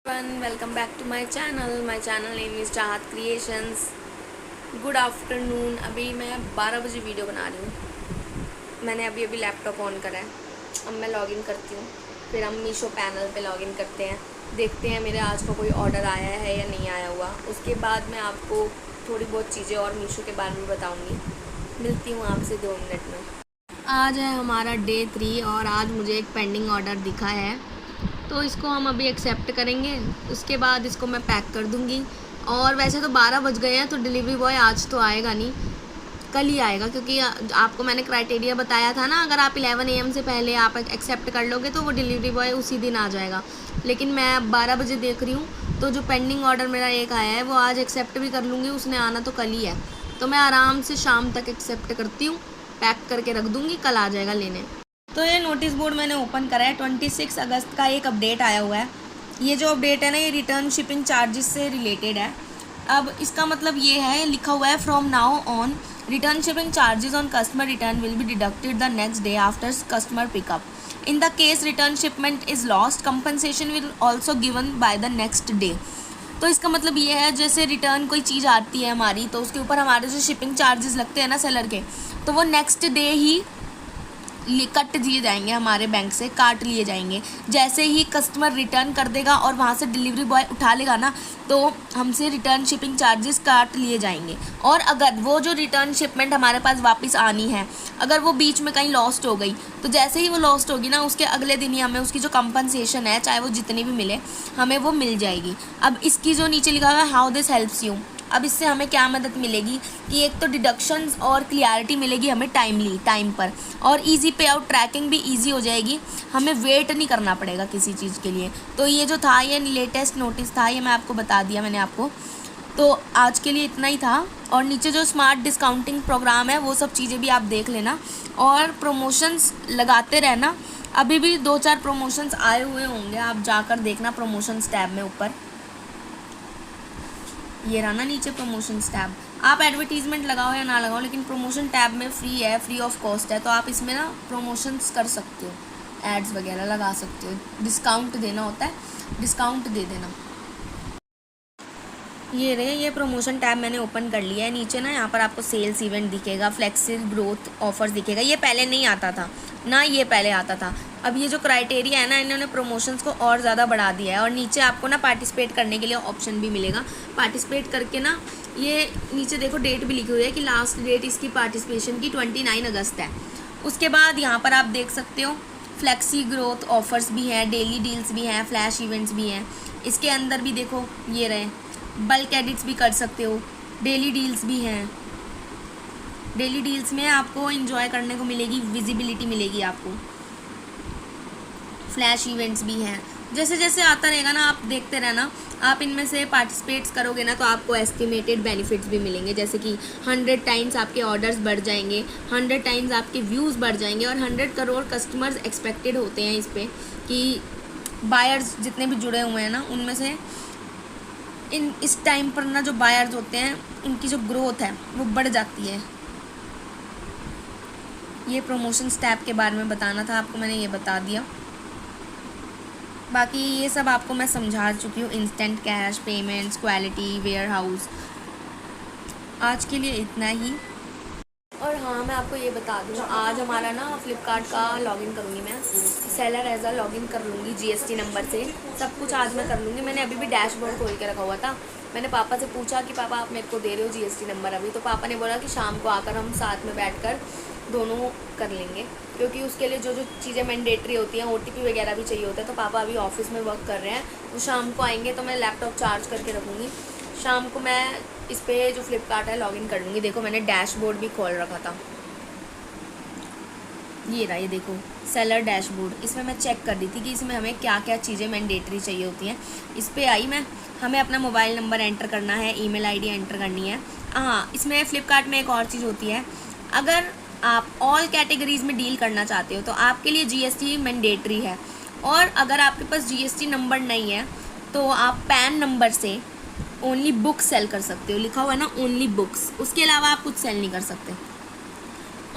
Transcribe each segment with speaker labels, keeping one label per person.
Speaker 1: Welcome back to my channel. My channel name is Chahat creations. Good afternoon. अभी मैं 12 बजे video बना रही हूँ। मैंने अभी लैपटॉप ऑन करा है। अब मैं लॉगिन करती हूँ, फिर हम मीशो पैनल पे लॉगिन करते हैं, देखते हैं मेरे आज का कोई ऑर्डर आया है या नहीं आया हुआ। उसके बाद मैं आपको थोड़ी बहुत चीज़ें और मीशो के बारे में बताऊँगी। मिलती हूँ आपसे 2 मिनट में। आज है हमारा डे 3 और आज मुझे एक पेंडिंग ऑर्डर दिखा है, तो इसको हम अभी एक्सेप्ट करेंगे। उसके बाद इसको मैं पैक कर दूँगी। और वैसे तो 12 बज गए हैं, तो डिलीवरी बॉय आज तो आएगा नहीं, कल ही आएगा, क्योंकि आपको मैंने क्राइटेरिया बताया था ना, अगर आप 11 AM से पहले आप एक्सेप्ट कर लोगे तो वो डिलीवरी बॉय उसी दिन आ जाएगा। लेकिन मैं अब 12 बजे देख रही हूँ, तो जो पेंडिंग ऑर्डर मेरा एक आया है वो आज एक्सेप्ट भी कर लूँगी। उसने आना तो कल ही है, तो मैं आराम से शाम तक एक्सेप्ट करती हूँ, पैक करके रख दूँगी, कल आ जाएगा लेने। तो ये नोटिस बोर्ड मैंने ओपन करा है। 26 अगस्त का एक अपडेट आया हुआ है। ये जो अपडेट है ना, ये रिटर्न शिपिंग चार्जेस से रिलेटेड है। अब इसका मतलब ये है, लिखा हुआ है from now on return shipping charges on customer return will be deducted the next day after customer pickup. In the case return shipment is lost, compensation will also given by the next day. तो इसका मतलब ये है, जैसे return कोई चीज़ आती है हमारी, तो उसके ऊपर हमारे जो शिपिंग चार्जेस लगते हैं ना सेलर के, तो वो नेक्स्ट डे ही कट दिए जाएंगे, हमारे बैंक से काट लिए जाएंगे। जैसे ही कस्टमर रिटर्न कर देगा और वहाँ से डिलीवरी बॉय उठा लेगा ना, तो हमसे रिटर्न शिपिंग चार्जेस काट लिए जाएंगे। और अगर वो जो रिटर्न शिपमेंट हमारे पास वापस आनी है, अगर वो बीच में कहीं लॉस्ट हो गई, तो जैसे ही वो लॉस्ट होगी ना, उसके अगले दिन ही हमें उसकी जो कंपनसेशन है, चाहे वो जितनी भी मिले, हमें वो मिल जाएगी। अब इसकी जो नीचे लिखा हुआ है हाउ दिस हेल्प्स यू, अब इससे हमें क्या मदद मिलेगी कि एक तो डिडक्शंस और क्लियरिटी मिलेगी हमें टाइम पर, और इजी पे आउट ट्रैकिंग भी इजी हो जाएगी, हमें वेट नहीं करना पड़ेगा किसी चीज़ के लिए। तो ये जो था, ये लेटेस्ट नोटिस था, ये मैं आपको बता दिया मैंने आपको। तो आज के लिए इतना ही था। और नीचे जो स्मार्ट डिस्काउंटिंग प्रोग्राम है, वो सब चीज़ें भी आप देख लेना और प्रमोशंस लगाते रहना। अभी भी 2-4 प्रमोशंस आए हुए होंगे, आप जाकर देखना प्रमोशंस टैब में ऊपर। ये रहा ना नीचे प्रमोशंस टैब। आप एडवर्टीजमेंट लगाओ या ना लगाओ, लेकिन प्रमोशन टैब में फ्री है, फ्री ऑफ कॉस्ट है, तो आप इसमें ना प्रमोशंस कर सकते हो, एड्स वगैरह लगा सकते हो। डिस्काउंट देना होता है, डिस्काउंट दे देना। ये रहे, ये प्रमोशन टैब मैंने ओपन कर लिया है। नीचे ना यहाँ पर आपको सेल्स इवेंट दिखेगा, फ्लेक्सिबल ग्रोथ ऑफर्स दिखेगा। ये पहले नहीं आता था ना, ये पहले आता था। अब ये जो क्राइटेरिया है ना, इन्होंने प्रमोशंस को और ज़्यादा बढ़ा दिया है। और नीचे आपको ना पार्टिसिपेट करने के लिए ऑप्शन भी मिलेगा। पार्टिसिपेट करके ना, ये नीचे देखो डेट भी लिखी हुई है कि लास्ट डेट इसकी पार्टिसिपेशन की 29 अगस्त है। उसके बाद यहाँ पर आप देख सकते हो फ्लेक्सी ग्रोथ ऑफर्स भी हैं, डेली डील्स भी हैं, फ्लैश इवेंट्स भी हैं। इसके अंदर भी देखो ये रहे, बल्क एडिट्स भी कर सकते हो, डेली डील्स भी हैं। डेली डील्स में आपको एंजॉय करने को मिलेगी, विजिबिलिटी मिलेगी आपको। फ्लैश इवेंट्स भी हैं। जैसे जैसे आता रहेगा ना, आप देखते रहना। आप इनमें से पार्टिसिपेट्स करोगे ना, तो आपको एस्टिमेटेड बेनिफिट्स भी मिलेंगे, जैसे कि 100 टाइम्स आपके ऑर्डर्स बढ़ जाएंगे, 100 टाइम्स आपके व्यूज़ बढ़ जाएंगे, और 100 करोड़ कस्टमर्स एक्सपेक्टेड होते हैं इस पर, कि बायर्स जितने भी जुड़े हुए हैं ना, उनमें से इस टाइम पर ना जो बायर्स होते हैं, उनकी जो ग्रोथ है वो बढ़ जाती है। ये प्रमोशंस टैब के बारे में बताना था आपको, मैंने ये बता दिया। बाकी ये सब आपको मैं समझा चुकी हूँ। Instant cash payments, quality, warehouse. आज के लिए इतना ही। और हाँ, मैं आपको ये बता दूँ, आज हमारा ना फ्लिपकार्ट का लॉगिन करूँगी मैं, सेलर एज अ लॉगिन कर लूँगी GST नंबर से। सब कुछ आज मैं कर लूँगी। मैंने अभी भी डैशबोर्ड खोल के रखा हुआ था। मैंने पापा से पूछा कि पापा आप मेरे को दे रहे हो GST नंबर अभी, तो पापा ने बोला कि शाम को आकर हम साथ में बैठकर दोनों कर लेंगे, क्योंकि उसके लिए जो जो चीज़ें मैंडेटरी होती हैं, OTP वगैरह भी चाहिए होता है। तो पापा अभी ऑफिस में वर्क कर रहे हैं, वो शाम को आएंगे, तो मैं लैपटॉप चार्ज करके रखूँगी। शाम को मैं इस पर जो फ्लिपकार्ट है लॉगिन कर लूँगी। देखो मैंने डैशबोर्ड भी खोल रखा था, ये रहा, ये देखो सेलर डैशबोर्ड। इसमें मैं चेक कर रही थी कि इसमें हमें क्या क्या चीज़ें मैंडेटरी चाहिए होती हैं। इस पर आई मैं, हमें अपना मोबाइल नंबर एंटर करना है, ईमेल आईडी एंटर करनी है। हाँ, इसमें फ्लिपकार्ट में एक और चीज़ होती है, अगर आप ऑल कैटेगरीज़ में डील करना चाहते हो तो आपके लिए GST मैंडेटरी है। और अगर आपके पास GST नंबर नहीं है, तो आप पैन नंबर से ओनली बुक्स सेल कर सकते हो। लिखा हुआ है ना, ओनली बुक्स, उसके अलावा आप कुछ सेल नहीं कर सकते।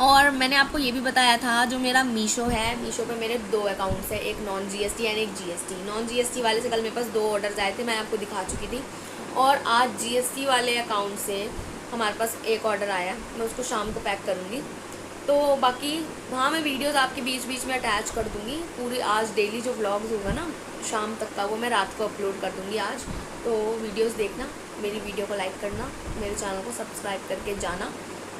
Speaker 1: और मैंने आपको ये भी बताया था, जो मेरा मीशो है, मीशो पे मेरे 2 अकाउंट्स हैं, एक नॉन जीएसटी एंड एक जीएसटी। नॉन जीएसटी वाले से कल मेरे पास 2 ऑर्डर्स आए थे, मैं आपको दिखा चुकी थी। और आज जीएसटी वाले अकाउंट से हमारे पास एक ऑर्डर आया, मैं उसको शाम को पैक करूँगी। तो बाकी वहाँ मैं वीडियोस आपके बीच बीच में अटैच कर दूँगी। पूरी आज डेली जो व्लॉग्स होगा ना शाम तक का, वो मैं रात को अपलोड कर दूँगी आज। तो वीडियोस देखना, मेरी वीडियो को लाइक करना, मेरे चैनल को सब्सक्राइब करके जाना।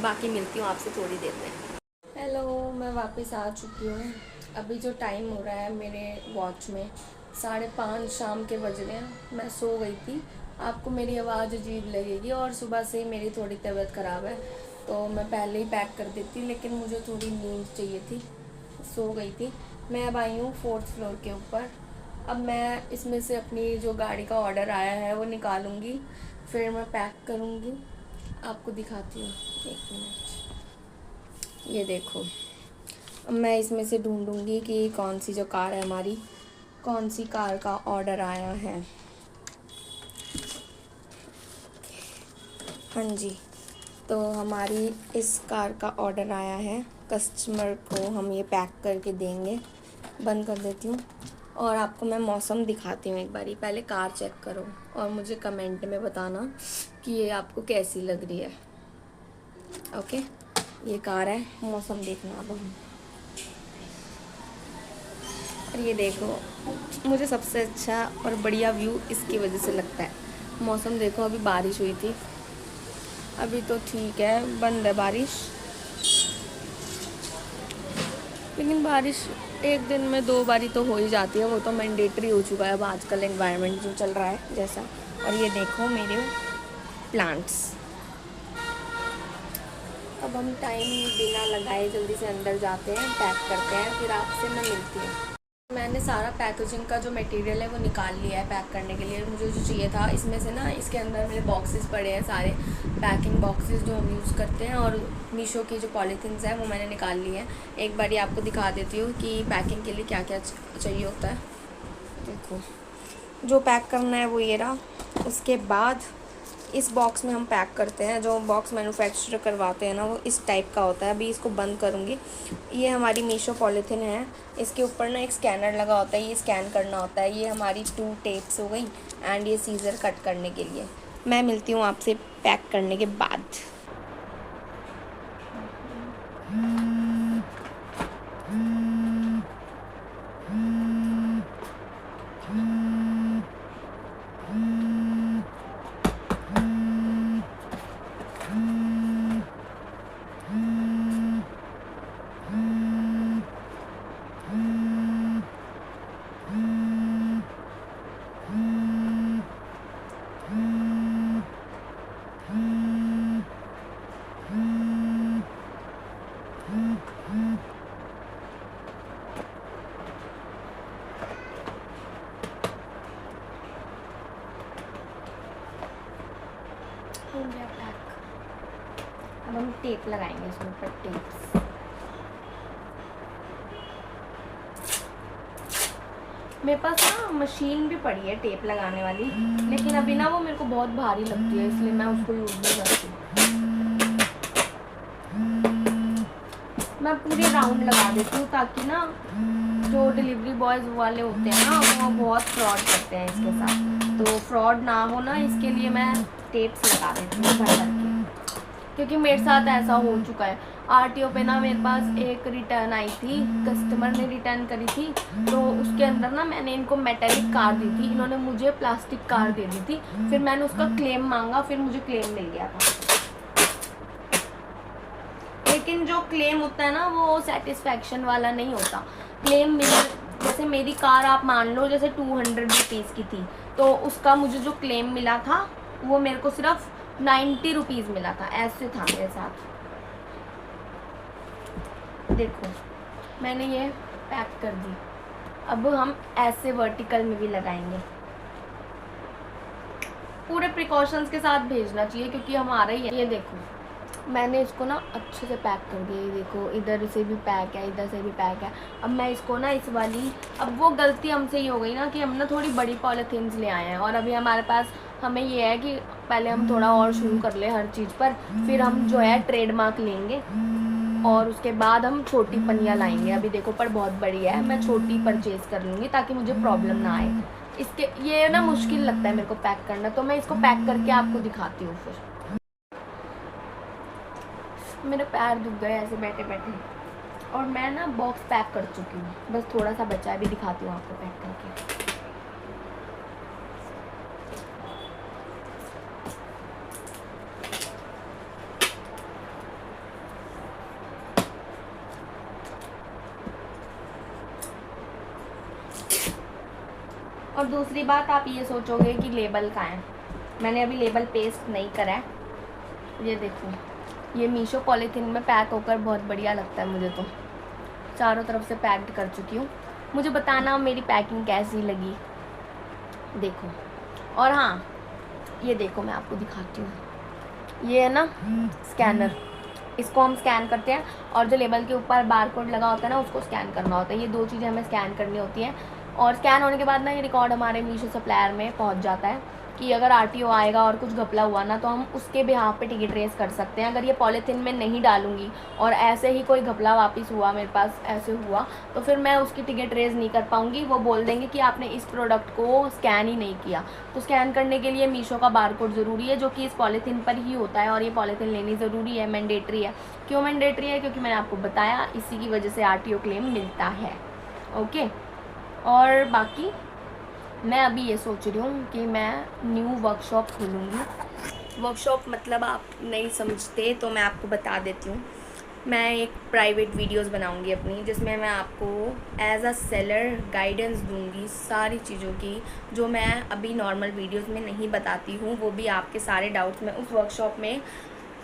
Speaker 1: बाकी मिलती हूँ आपसे थोड़ी देर में। हेलो, मैं वापस आ चुकी हूँ। अभी जो टाइम हो रहा है मेरे वॉच में 5:30 शाम के बज रहे हैं। मैं सो गई थी, आपको मेरी आवाज़ अजीब लगेगी, और सुबह से मेरी थोड़ी तबीयत ख़राब है तो मैं पहले ही पैक कर देती, लेकिन मुझे थोड़ी नींद चाहिए थी, सो गई थी। मैं अब आई हूँ 4th फ्लोर के ऊपर। अब मैं इसमें से अपनी जो गाड़ी का ऑर्डर आया है वो निकालूंगी, फिर मैं पैक करूँगी। आपको दिखाती हूँ, 1 मिनट। ये देखो, अब मैं इसमें से ढूंढूंगी कि कौन सी जो कार है हमारी, कौन सी कार का ऑर्डर आया है। हाँ जी, तो हमारी इस कार का ऑर्डर आया है। कस्टमर को हम ये पैक करके देंगे। बंद कर देती हूँ और आपको मैं मौसम दिखाती हूँ एक बारी। पहले कार चेक करो और मुझे कमेंट में बताना कि ये आपको कैसी लग रही है। ओके, ये कार है, मौसम देखना अब हम। और ये देखो, मुझे सबसे अच्छा और बढ़िया व्यू इसकी वजह से लगता है। मौसम देखो, अभी बारिश हुई थी, अभी तो ठीक है, बंद है बारिश। लेकिन बारिश एक दिन में 2 बारी तो हो ही जाती है, वो तो मैंडेटरी हो चुका है अब आजकल एनवायरनमेंट जो चल रहा है जैसा। और ये देखो मेरे प्लांट्स। अब हम टाइम बिना लगाए जल्दी से अंदर जाते हैं, पैक करते हैं, फिर आपसे मैं मिलती हूँ। मैंने सारा पैकेजिंग का जो मटेरियल है वो निकाल लिया है पैक करने के लिए। मुझे जो चाहिए था, इसमें से ना, इसके अंदर मेरे बॉक्सेस पड़े हैं सारे, पैकिंग बॉक्सेस जो हम यूज़ करते हैं, और मीशो की जो पॉलीथिन्स हैं वो मैंने निकाल ली है। एक बार आपको दिखा देती हूँ कि पैकिंग के लिए क्या क्या चाहिए होता है। देखो, जो पैक करना है वो ये रहा। उसके बाद इस बॉक्स में हम पैक करते हैं। जो बॉक्स मैन्युफैक्चर करवाते हैं ना, वो इस टाइप का होता है। अभी इसको बंद करूँगी। ये हमारी मीशो पॉलीथिन है, इसके ऊपर ना एक स्कैनर लगा होता है, ये स्कैन करना होता है। ये हमारी 2 टेप्स हो गई, एंड ये सीज़र कट करने के लिए। मैं मिलती हूँ आपसे पैक करने के बाद। हो गया पैक। अब हम टेप लगाएंगे इसमें ऊपर, टेप्स। मेरे पास ना मशीन भी पड़ी है टेप लगाने वाली, लेकिन अभी ना वो मेरे को बहुत भारी लगती है, इसलिए मैं उसको यूज़ नहीं करती। मैं पूरी राउंड लगा देती हूँ, ताकि ना जो डिलीवरी बॉयज़ वाले होते हैं ना, वो बहुत फ्रॉड करते हैं इसके साथ। तो फ्रॉड ना हो ना, इसके लिए मैं टेप्स लगा देती हूँ भर भर के। क्योंकि मेरे साथ ऐसा हो चुका है। आरटीओ पे ना मेरे पास एक रिटर्न आई थी, कस्टमर ने रिटर्न करी थी, तो उसके अंदर ना मैंने इनको मेटेलिक कार दी थी, इन्होंने मुझे प्लास्टिक कार दे दी थी। फिर मैंने उसका क्लेम मांगा, फिर मुझे क्लेम मिल गया था। लेकिन जो क्लेम होता है ना, वो सेटिस्फैक्शन वाला नहीं होता। क्लेम मिल, जैसे मेरी कार आप मान लो जैसे 200 रुपीज़ की थी, तो उसका मुझे जो क्लेम मिला था वो मेरे को सिर्फ 90 रुपीज़ मिला था। ऐसे था मेरे साथ। देखो, मैंने ये पैक कर दी। अब हम ऐसे वर्टिकल में भी लगाएंगे। पूरे प्रिकॉशंस के साथ भेजना चाहिए, क्योंकि हमारा ही है। ये देखो, मैंने इसको ना अच्छे से पैक कर दिया। ये देखो, इधर से भी पैक है, इधर से भी पैक है। अब मैं इसको ना इस वाली, अब वो गलती हमसे ये हो गई ना कि हम ना थोड़ी बड़ी पॉलीथीन्स ले आए हैं, और अभी हमारे पास, हमें ये है कि पहले हम थोड़ा और शुरू कर ले हर चीज़ पर, फिर हम जो है ट्रेडमार्क लेंगे। और उसके बाद हम छोटी पनिया लाएंगे। अभी देखो पर बहुत बड़ी है, मैं छोटी परचेज़ कर लूँगी ताकि मुझे प्रॉब्लम ना आए। इसके ये ना मुश्किल लगता है मेरे को पैक करना, तो मैं इसको पैक करके आपको दिखाती हूँ। फिर मेरे पैर दुख गए ऐसे बैठे बैठे, और मैं ना बॉक्स पैक कर चुकी हूँ, बस थोड़ा सा बचा है, भी दिखाती हूँ आपको पैक करके। और दूसरी बात, आप ये सोचोगे कि लेबल कहाँ है, मैंने अभी लेबल पेस्ट नहीं करा है। ये देखो, ये मीशो पॉलीथीन में पैक होकर बहुत बढ़िया लगता है मुझे, तो चारों तरफ से पैक्ड कर चुकी हूँ। मुझे बताना मेरी पैकिंग कैसी लगी, देखो। और हाँ, ये देखो मैं आपको दिखाती हूँ, ये है ना स्कैनर, इसको हम स्कैन करते हैं, और जो लेबल के ऊपर बार कोड लगा होता है ना, उसको स्कैन करना होता है। ये दो चीज़ें हमें स्कैन करनी होती हैं, और स्कैन होने के बाद ना ये रिकॉर्ड हमारे मीशो सप्लायर में पहुंच जाता है कि अगर आरटीओ आएगा और कुछ घपला हुआ ना, तो हम उसके बिहाफ पे टिकट रेस कर सकते हैं। अगर ये पॉलीथीन में नहीं डालूंगी और ऐसे ही कोई घपला वापस हुआ, मेरे पास ऐसे हुआ, तो फिर मैं उसकी टिकट रेस नहीं कर पाऊँगी। वो बोल देंगे कि आपने इस प्रोडक्ट को स्कैन ही नहीं किया। तो स्कैन करने के लिए मीशो का बारकोड ज़रूरी है, जो कि इस पॉलीथीन पर ही होता है, और ये पॉलीथीन लेनी ज़रूरी है, मैंडेटरी है। क्यों मैंडेटरी है? क्योंकि मैंने आपको बताया, इसी की वजह से आरटीओ क्लेम मिलता है। ओके। और बाकी मैं अभी ये सोच रही हूँ कि मैं न्यू वर्कशॉप खोलूँगी। वर्कशॉप मतलब आप नहीं समझते, तो मैं आपको बता देती हूँ। मैं एक प्राइवेट वीडियोस बनाऊँगी अपनी, जिसमें मैं आपको एज अ सेलर गाइडेंस दूँगी सारी चीज़ों की, जो मैं अभी नॉर्मल वीडियोस में नहीं बताती हूँ। वो भी आपके सारे डाउट्स मैं उस वर्कशॉप में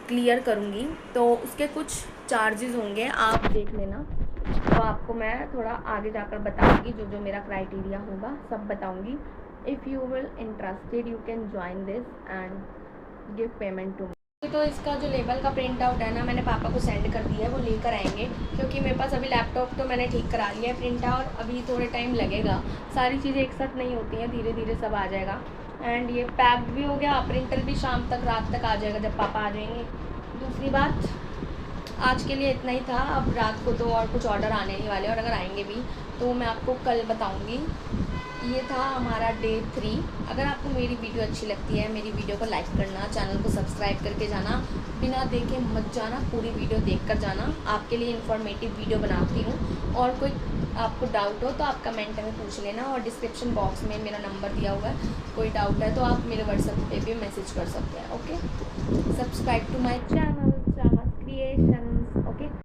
Speaker 1: क्लियर करूँगी। तो उसके कुछ चार्जेस होंगे, आप देख लेना। तो आपको मैं थोड़ा आगे जाकर बताऊंगी, जो जो मेरा क्राइटेरिया होगा सब बताऊंगी। If you will interested, you can join this and give payment to me. तो इसका जो लेबल का प्रिंट आउट है ना, मैंने पापा को सेंड कर दिया है, वो लेकर आएंगे। क्योंकि मेरे पास अभी लैपटॉप तो मैंने ठीक करा लिया है, प्रिंट आउट अभी थोड़े टाइम लगेगा, सारी चीज़ें एक साथ नहीं होती हैं, धीरे धीरे सब आ जाएगा। एंड ये पैक्ड भी हो गया, प्रिंटर भी शाम तक, रात तक आ जाएगा जब पापा आ जाएंगे। दूसरी बात, आज के लिए इतना ही था। अब रात को तो और कुछ ऑर्डर आने नहीं वाले, और अगर आएंगे भी तो मैं आपको कल बताऊंगी। ये था हमारा डे 3। अगर आपको मेरी वीडियो अच्छी लगती है, मेरी वीडियो को लाइक करना, चैनल को सब्सक्राइब करके जाना, बिना देखे मत जाना, पूरी वीडियो देख कर जाना। आपके लिए इन्फॉर्मेटिव वीडियो बनाती हूँ। और कोई आपको डाउट हो तो आप कमेंट में पूछ लेना, और डिस्क्रिप्शन बॉक्स में मेरा नंबर दिया हुआ है, कोई डाउट है तो आप मेरे व्हाट्सएप पे भी मैसेज कर सकते हैं। Okay, subscribe to my channel.